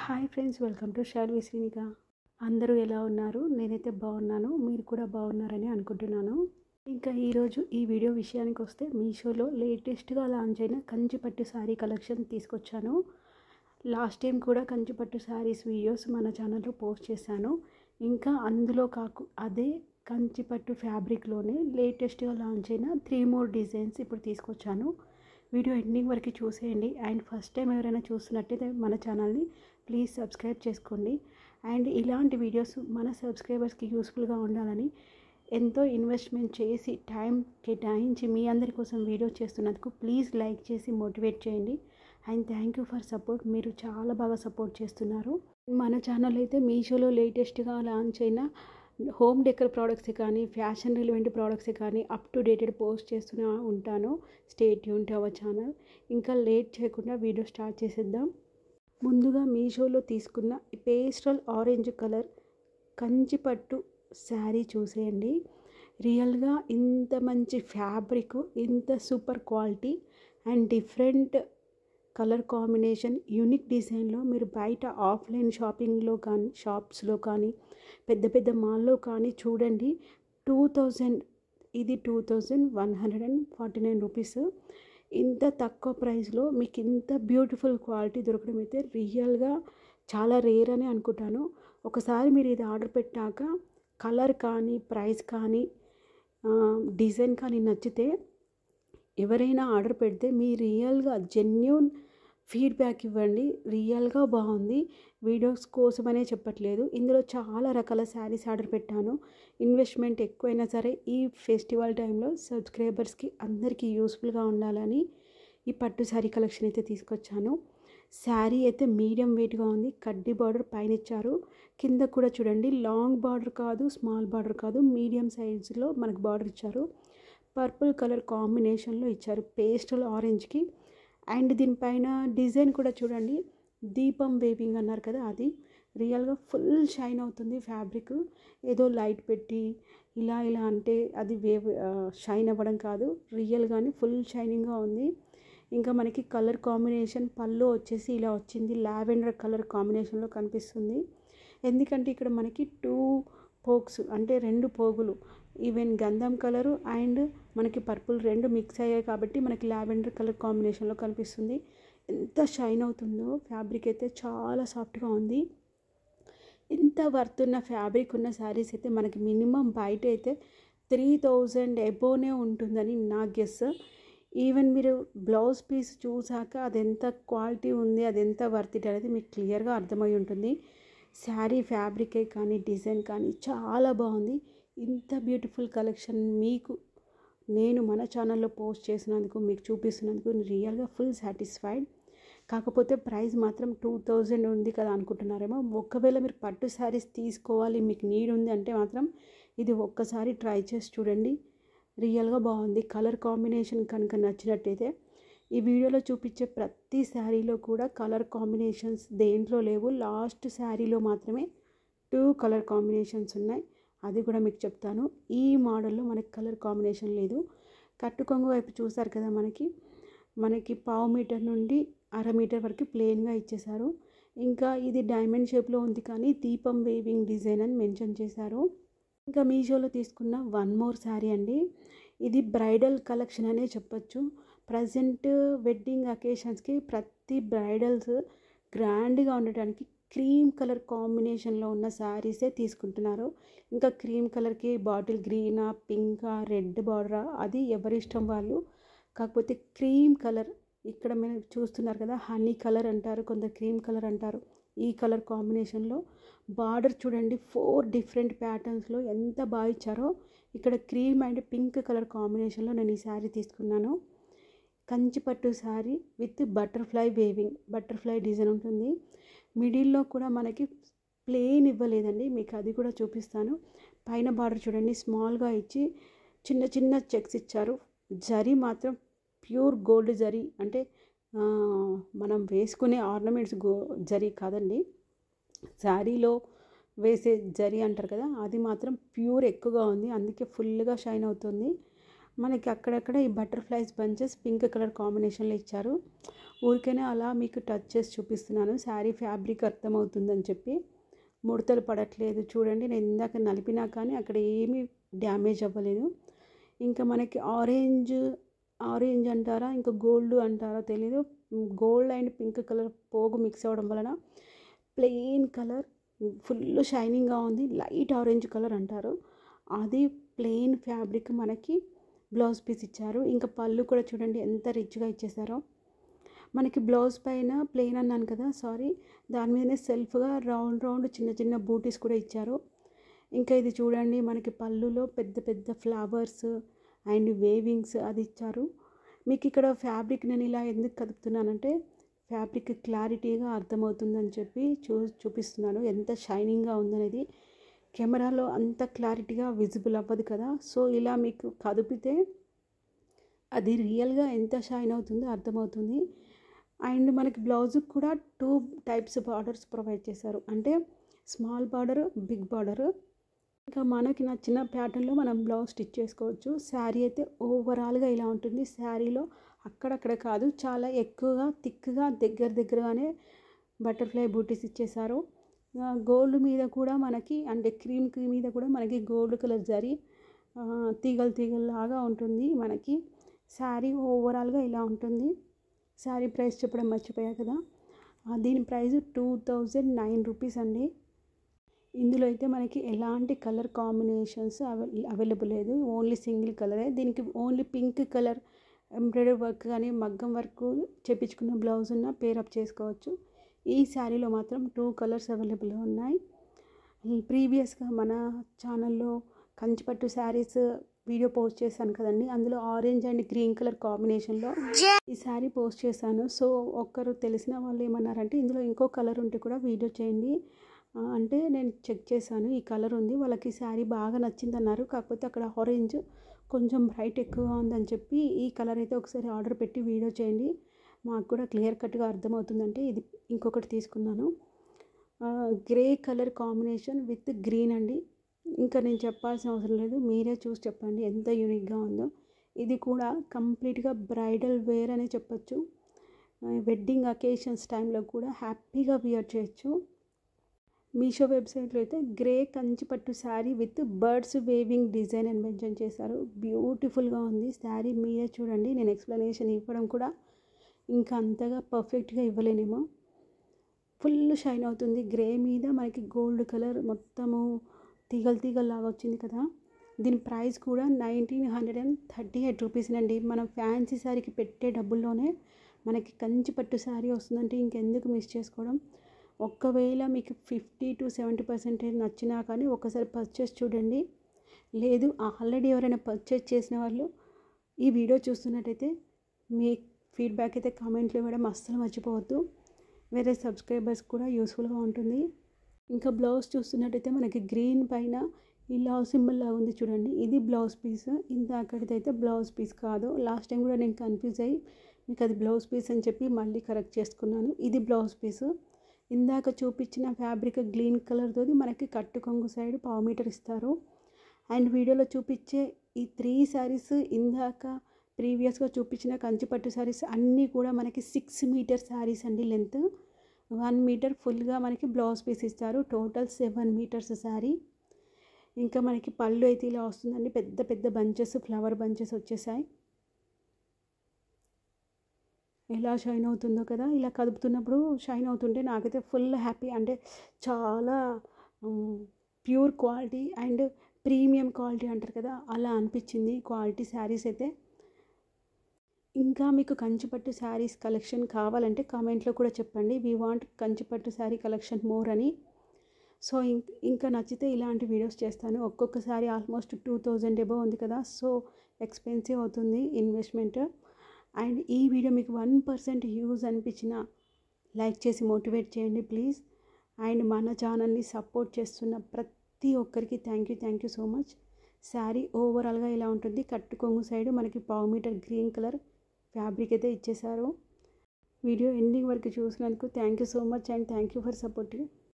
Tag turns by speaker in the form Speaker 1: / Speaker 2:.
Speaker 1: Hi friends, welcome to Shalvi Srinika. అందరూ ఎలా ఉన్నారు? నేనైతే బాగున్నాను, మీరు కూడా బాగున్నారని అనుకుంటున్నాను. ఇంకా ఈరోజు ఈ వీడియో విషయానికి వస్తే, మీషోలో లేటెస్ట్గా లాంచ్ అయిన కంచిపట్టు శారీ కలెక్షన్ తీసుకొచ్చాను. లాస్ట్ టైం కూడా కంచిపట్టు శారీస్ వీడియోస్ మన ఛానల్లో పోస్ట్ చేశాను. ఇంకా అందులో అదే కంచిపట్టు ఫ్యాబ్రిక్లోనే లేటెస్ట్గా లాంచ్ అయిన 3 more డిజైన్స్ ఇప్పుడు తీసుకొచ్చాను. వీడియో ఎండింగ్ వరకు చూసేయండి. అండ్ ఫస్ట్ టైం ఎవరైనా చూస్తున్నట్టయితే మన ఛానల్ని ప్లీజ్ సబ్స్క్రైబ్ చేసుకోండి. అండ్ ఇలాంటి వీడియోస్ మన సబ్స్క్రైబర్స్కి యూస్ఫుల్గా ఉండాలని ఎంతో ఇన్వెస్ట్మెంట్ చేసి టైం కేటాయించి మీ అందరి కోసం వీడియో చేస్తున్నందుకు ప్లీజ్ లైక్ చేసి మోటివేట్ చేయండి. And thank you for support. మీరు చాలా బాగా సపోర్ట్ చేస్తున్నారు. మన ఛానల్ అయితే మీషోలో లేటెస్ట్గా లాంచ్ అయిన హోమ్ డెకర్ ప్రోడక్ట్స్ కానీ, ఫ్యాషన్ రిలవెంట్ ప్రోడక్ట్స్ కానీ అప్ టు డేటెడ్ పోస్ట్ చేస్తూనే ఉంటాను. Stay tune to our channel. ఇంకా లేట్ చేయకుండా వీడియో స్టార్ట్ చేసేద్దాం. ముందుగా మీషోలో తీసుకున్న పేస్టల్ ఆరెంజ్ కలర్ కంచిపట్టు శారీ చూసేయండి. రియల్గా ఇంత మంచి ఫ్యాబ్రిక్, ఇంత super quality and different colour combination, unique డిజైన్లో మీరు బయట ఆఫ్లైన్ షాపింగ్లో కానీ, షాప్స్లో కానీ, పెద్ద పెద్ద మాల్లో కానీ చూడండి. 2000, ఇది 2149 రూపీస్. ఇంత తక్కువ ప్రైస్లో మీకు ఇంత బ్యూటిఫుల్ క్వాలిటీ దొరకడం అయితే రియల్గా చాలా రేర్ అని అనుకుంటాను. ఒకసారి మీరు ఇది ఆర్డర్ పెట్టాక కలర్ కానీ, ప్రైస్ కానీ, డిజైన్ కానీ నచ్చితే ఎవరైనా ఆర్డర్ పెడితే మీ రియల్గా జెన్యూన్ ఫీడ్బ్యాక్ ఇవ్వండి. రియల్గా బాగుంది. వీడియోస్ కోసమనే చెప్పట్లేదు. ఇందులో చాలా రకాల శారీస్ ఆర్డర్ పెట్టాను. ఇన్వెస్ట్మెంట్ ఎక్కువైనా సరే ఈ ఫెస్టివల్ టైంలో సబ్స్క్రైబర్స్కి అందరికీ యూస్ఫుల్గా ఉండాలని ఈ పట్టు శారీ కలెక్షన్ అయితే తీసుకొచ్చాను. శారీ అయితే మీడియం వెయిట్గా ఉంది. కడ్డీ బార్డర్ పైన ఇచ్చారు. కింద కూడా చూడండి, లాంగ్ బార్డర్ కాదు, స్మాల్ బార్డర్ కాదు, మీడియం సైజులో మనకు బార్డర్ ఇచ్చారు. పర్పుల్ కలర్ కాంబినేషన్లో ఇచ్చారు పేస్టల్ ఆరెంజ్కి. అండ్ దీనిపైన డిజైన్ కూడా చూడండి, దీపం వేవింగ్ అన్నారు కదా, అది రియల్గా ఫుల్ షైన్ అవుతుంది. ఫ్యాబ్రిక్ ఏదో లైట్ పెట్టి ఇలా అంటే అది షైన్ అవ్వడం కాదు, రియల్గానే ఫుల్ షైనింగ్గా ఉంది. ఇంకా మనకి కలర్ కాంబినేషన్ పళ్ళు వచ్చేసి ఇలా వచ్చింది, లావెండర్ కలర్ కాంబినేషన్లో కనిపిస్తుంది. ఎందుకంటే ఇక్కడ మనకి 2 పోక్స్ అంటే 2 పోగులు, ఈవెన్ గంధం కలరు అండ్ మనకి పర్పుల్ 2 మిక్స్ అయ్యాయి కాబట్టి మనకి లావెండర్ కలర్ కాంబినేషన్లో కనిపిస్తుంది. ఎంత షైన్ అవుతుందో. ఫ్యాబ్రిక్ అయితే చాలా సాఫ్ట్గా ఉంది. ఇంత వర్త్ ఉన్న ఫ్యాబ్రిక్ ఉన్న శారీస్ అయితే మనకి మినిమం బయట అయితే 3000 అబోనే ఉంటుందని నా గెస్. ఈవెన్ మీరు బ్లౌజ్ పీస్ చూసాక అదెంత క్వాలిటీ ఉంది, అదెంత వర్త్ ఇట్ అనేది మీకు క్లియర్గా అర్థమై ఉంటుంది. శారీ ఫ్యాబ్రికే కానీ, డిజైన్ కానీ చాలా బాగుంది. ఇంత బ్యూటిఫుల్ కలెక్షన్ మీకు నేను మన ఛానల్లో పోస్ట్ చేసినందుకు, మీకు చూపిస్తున్నందుకు రియల్గా ఫుల్ సాటిస్ఫైడ్. కాకపోతే ప్రైస్ మాత్రం 2000 ఉంది కదా అనుకుంటున్నారేమో. ఒకవేళ మీరు పట్టు శారీస్ తీసుకోవాలి, మీకు నీడ్ ఉంది అంటే మాత్రం ఇది ఒక్కసారి ట్రై చేసి చూడండి. రియల్గా బాగుంది. కలర్ కాంబినేషన్ కనుక నచ్చినట్టయితే ఈ వీడియోలో చూపించే ప్రతి శారీలో కూడా కలర్ కాంబినేషన్స్ దేంట్లో లేవు. లాస్ట్ శారీలో మాత్రమే 2 కలర్ కాంబినేషన్స్ ఉన్నాయి. అది కూడా మీకు చెప్తాను. ఈ మోడల్లో మనకి కలర్ కాంబినేషన్ లేదు. కట్టుకొంగు వైపు చూసారు కదా, మనకి 1/2 మీటర్ నుండి 1/2 మీటర్ వరకు ప్లెయిన్గా ఇచ్చేశారు. ఇంకా ఇది డైమండ్ షేప్లో ఉంది కానీ దీపం వేవింగ్ డిజైన్ అని మెన్షన్ చేశారు. ఇంకా మీషోలో తీసుకున్న 1 more శారీ అండి. ఇది బ్రైడల్ కలెక్షన్ అనే చెప్పచ్చు. ప్రజెంట్ వెడ్డింగ్ అకేషన్స్కి ప్రతి బ్రైడల్స్ గ్రాండ్గా ఉండటానికి క్రీమ్ కలర్ కాంబినేషన్లో ఉన్న శారీసే తీసుకుంటున్నారు. ఇంకా క్రీమ్ కలర్కి బాటిల్ గ్రీనా, పింకా, రెడ్ బార్డరా, అది ఎవరి ఇష్టం వాళ్ళు. కాకపోతే క్రీమ్ కలర్ ఇక్కడ మీరు చూస్తున్నారు కదా, హనీ కలర్ అంటారు, కొందరు క్రీమ్ కలర్ అంటారు. ఈ కలర్ కాంబినేషన్లో బార్డర్ చూడండి, 4 డిఫరెంట్ ప్యాటర్న్స్లో ఎంత బాగా ఇచ్చారో. ఇక్కడ క్రీమ్ అండ్ పింక్ కలర్ కాంబినేషన్లో నేను ఈ శారీ తీసుకున్నాను. Kanchipattu sari with butterfly weaving, butterfly design ఉంటుంది. మిడిల్లో కూడా మనకి ప్లెయిన్ ఇవ్వలేదండి, మీకు అది కూడా చూపిస్తాను. పైన బార్డర్ చూడండి, స్మాల్గా ఇచ్చి చిన్న చిన్న చెక్స్ ఇచ్చారు. జరీ మాత్రం ప్యూర్ గోల్డ్ జరీ, అంటే మనం వేసుకునే ఆర్నమెంట్స్ జరీ కాదండి, శారీలో వేసే జరీ అంటారు కదా, అది మాత్రం ప్యూర్ ఎక్కువగా ఉంది. అందుకే ఫుల్గా షైన్ అవుతుంది. మనకి అక్కడక్కడ ఈ బటర్ఫ్లైస్ బంచెస్ పింక్ కలర్ కాంబినేషన్లో ఇచ్చారు. ఊరికనే అలా మీకు టచ్ చేసి చూపిస్తున్నాను, శారీ ఫ్యాబ్రిక్ అర్థమవుతుందని చెప్పి. ముడతలు పడట్లేదు చూడండి, నేను ఇందాక నలిపినా కానీ అక్కడ ఏమీ డ్యామేజ్ అవ్వలేదు. ఇంకా మనకి ఆరెంజ్ అంటారా ఇంకా గోల్డ్ అంటారా తెలీదు, గోల్డ్ అండ్ పింక్ కలర్ పోగు మిక్స్ అవ్వడం వలన ప్లెయిన్ కలర్ ఫుల్ షైనింగ్గా ఉంది. లైట్ ఆరెంజ్ కలర్ అంటారు, అది ప్లెయిన్ ఫ్యాబ్రిక్ మనకి బ్లౌజ్ పీస్ ఇచ్చారు. ఇంకా పళ్ళు కూడా చూడండి ఎంత రిచ్గా ఇచ్చేసారో. మనకి బ్లౌజ్ పైన ప్లెయిన్ అన్నాను కదా, సారీ, దాని మీదనే సెల్ఫ్గా రౌండ్ చిన్న చిన్న బూటీస్ కూడా ఇచ్చారు. ఇంకా ఇది చూడండి మనకి పళ్ళులో పెద్ద పెద్ద ఫ్లవర్స్ అండ్ వేవింగ్స్ అది ఇచ్చారు. మీకు ఇక్కడ ఫ్యాబ్రిక్ నేను ఇలా ఎందుకు కదుపుతున్నానంటే ఫ్యాబ్రిక్ క్లారిటీగా అర్థమవుతుందని చెప్పి చూపిస్తున్నాను ఎంత షైనింగ్గా ఉందనేది. కెమెరాలో అంత క్లారిటీగా విజిబుల్ అవ్వదు కదా, సో ఇలా మీకు కదిపితే అది రియల్గా ఎంత షైన్ అవుతుందో అర్థమవుతుంది. అండ్ మనకి బ్లౌజ్కి కూడా 2 టైప్స్ బార్డర్స్ ప్రొవైడ్ చేశారు, అంటే స్మాల్ బార్డర్, బిగ్ బార్డర్. ఇంకా మనకి నచ్చిన ప్యాటర్న్లో మనం బ్లౌజ్ స్టిచ్ చేసుకోవచ్చు. శారీ అయితే ఓవరాల్గా ఇలా ఉంటుంది. శారీలో అక్కడక్కడ కాదు, చాలా ఎక్కువగా థిక్గా దగ్గరగానే బటర్ఫ్లై బూటీస్ ఇచ్చేసారు. గోల్డ్ మీద కూడా మనకి అంటే క్రీమ్ మీద కూడా మనకి గోల్డ్ కలర్ జరీ తీగల్లాగా ఉంటుంది మనకి. శారీ ఓవరాల్గా ఇలా ఉంటుంది. శారీ ప్రైస్ చెప్పడం మర్చిపోయా కదా, దీని ప్రైస్ 2009 రూపీస్ అండి. ఇందులో అయితే మనకి ఎలాంటి కలర్ కాంబినేషన్స్ అవైలబుల్ లేదు, ఓన్లీ సింగిల్ కలరే. దీనికి only pink colour embroidery work కానీ మగ్గం వర్క్ చేపించుకున్న బ్లౌజ్ ఉన్న పేరప్ చేసుకోవచ్చు. ఈ శారీలో మాత్రం 2 కలర్స్ అవైలబుల్ ఉన్నాయి. ప్రీవియస్గా మన ఛానల్లో కంచిపట్టు శారీస్ వీడియో పోస్ట్ చేశాను కదండి, అందులో ఆరెంజ్ అండ్ గ్రీన్ కలర్ కాంబినేషన్లో ఈ శారీ పోస్ట్ చేశాను. సో ఒక్కరు తెలిసిన వాళ్ళు ఏమన్నారంటే ఇందులో ఇంకో కలర్ ఉంటే కూడా వీడియో చేయండి అంటే నేను చెక్ చేశాను, ఈ కలర్ ఉంది, వాళ్ళకి శారీ బాగా నచ్చింది అన్నారు. కాకపోతే అక్కడ ఆరెంజ్ కొంచెం బ్రైట్ ఎక్కువగా ఉందని చెప్పి ఈ కలర్ అయితే ఒకసారి ఆర్డర్ పెట్టి వీడియో చేయండి, మాకు కూడా క్లియర్ కట్గా అర్థమవుతుందంటే ఇది ఇంకొకటి తీసుకున్నాను. Grey colour combination with green అండి. ఇంకా నేను చెప్పాల్సిన అవసరం లేదు, మీరే చూసి చెప్పండి ఎంత యూనిక్గా ఉందో. ఇది కూడా కంప్లీట్గా బ్రైడల్ వేర్ అనే చెప్పచ్చు. వెడ్డింగ్ అకేషన్స్ టైంలో కూడా హ్యాపీగా వియర్ చేయొచ్చు. మీషో వెబ్సైట్లో అయితే grey Kanchipattu sari with birds weaving design అని మెన్షన్ చేశారు. బ్యూటిఫుల్గా ఉంది శారీ, మీరే చూడండి. నేను ఎక్స్ప్లెనేషన్ ఇవ్వడం కూడా ఇంకా అంతగా పర్ఫెక్ట్గా ఇవ్వలేనేమో. ఫుల్ షైన్ అవుతుంది. గ్రే మీద మనకి గోల్డ్ కలర్ మొత్తము తీగల్లాగా వచ్చింది కదా. దీని ప్రైస్ కూడా 1938 రూపీస్ అండి. మనం ఫ్యాన్సీ శారీకి పెట్టే డబ్బుల్లోనే మనకి కంచిపట్టు శారీ వస్తుందంటే ఇంకెందుకు మిస్ చేసుకోవడం. ఒకవేళ మీకు 50 to 70% నచ్చినా కానీ ఒకసారి పర్చేస్ చూడండి. లేదు ఆల్రెడీ ఎవరైనా పర్చేస్ చేసిన వాళ్ళు ఈ వీడియో చూస్తున్నట్టయితే మీ ఫీడ్బ్యాక్ అయితే కామెంట్లో ఇవ్వడం అస్సలు మర్చిపోవద్దు, వేరే సబ్స్క్రైబర్స్ కూడా యూస్ఫుల్గా ఉంటుంది. ఇంకా బ్లౌజ్ చూస్తున్నట్టయితే మనకి గ్రీన్ పైన ఈ లవ్ సింబల్ లాగా ఉంది చూడండి, ఇది బ్లౌజ్ పీస్. ఇందాకటిదైతే బ్లౌజ్ పీస్ కాదు, లాస్ట్ టైం కూడా నేను కన్ఫ్యూజ్ అయ్యి మీకు అది బ్లౌజ్ పీస్ అని చెప్పి మళ్ళీ కరెక్ట్ చేసుకున్నాను. ఇది బ్లౌజ్ పీసు. ఇందాక చూపించిన ఫ్యాబ్రిక్ గ్రీన్ కలర్తోది మనకి కట్టు కొంగు సైడ్ 1/2 మీటర్ ఇస్తారు. అండ్ వీడియోలో చూపించే ఈ 3 శారీస్ ఇందాక ప్రీవియస్గా చూపించిన కంచిపట్టు శారీస్ అన్నీ కూడా మనకి 6 మీటర్ శారీస్ అండి. లెంత్ 1 మీటర్ ఫుల్గా మనకి బ్లౌజ్ పీస్ ఇస్తారు. Total 7 metres sari. ఇంకా మనకి పళ్ళు అయితే ఇలా వస్తుందండి, పెద్ద పెద్ద బంచెస్, ఫ్లవర్ బంచెస్ వచ్చేసాయి. ఎలా షైన్ అవుతుందో కదా, ఇలా కదుపుతున్నప్పుడు షైన్ అవుతుంటే నాకైతే ఫుల్ హ్యాపీ. అంటే చాలా pure quality and premium quality అంటారు కదా, అలా అనిపించింది క్వాలిటీ శారీస్ అయితే. ఇంకా మీకు కంచిపట్టు శారీస్ కలెక్షన్ కావాలంటే కామెంట్లో కూడా చెప్పండి, we want Kanchipattu sari collection more అని. సో ఇంకా నచ్చితే ఇలాంటి వీడియోస్ చేస్తాను. ఒక్కొక్క శారీ ఆల్మోస్ట్ 2000 అబవ్ ఉంది కదా, సో ఎక్స్పెన్సివ్ అవుతుంది ఇన్వెస్ట్మెంట్. అండ్ ఈ వీడియో మీకు 1% యూజ్ అనిపించినా లైక్ చేసి మోటివేట్ చేయండి ప్లీజ్. అండ్ మన ఛానల్ని సపోర్ట్ చేస్తున్న ప్రతి ఒక్కరికి thank you so much. Sari ఓవరాల్గా ఇలా ఉంటుంది. కట్టు కొంగు సైడ్ మనకి 1/2 మీటర్ గ్రీన్ కలర్ ఫ్యాబ్రిక్ అయితే ఇచ్చేసారు. వీడియో ఎండింగ్ వరకు చూసినందుకు thank you so much and thank you for supporting.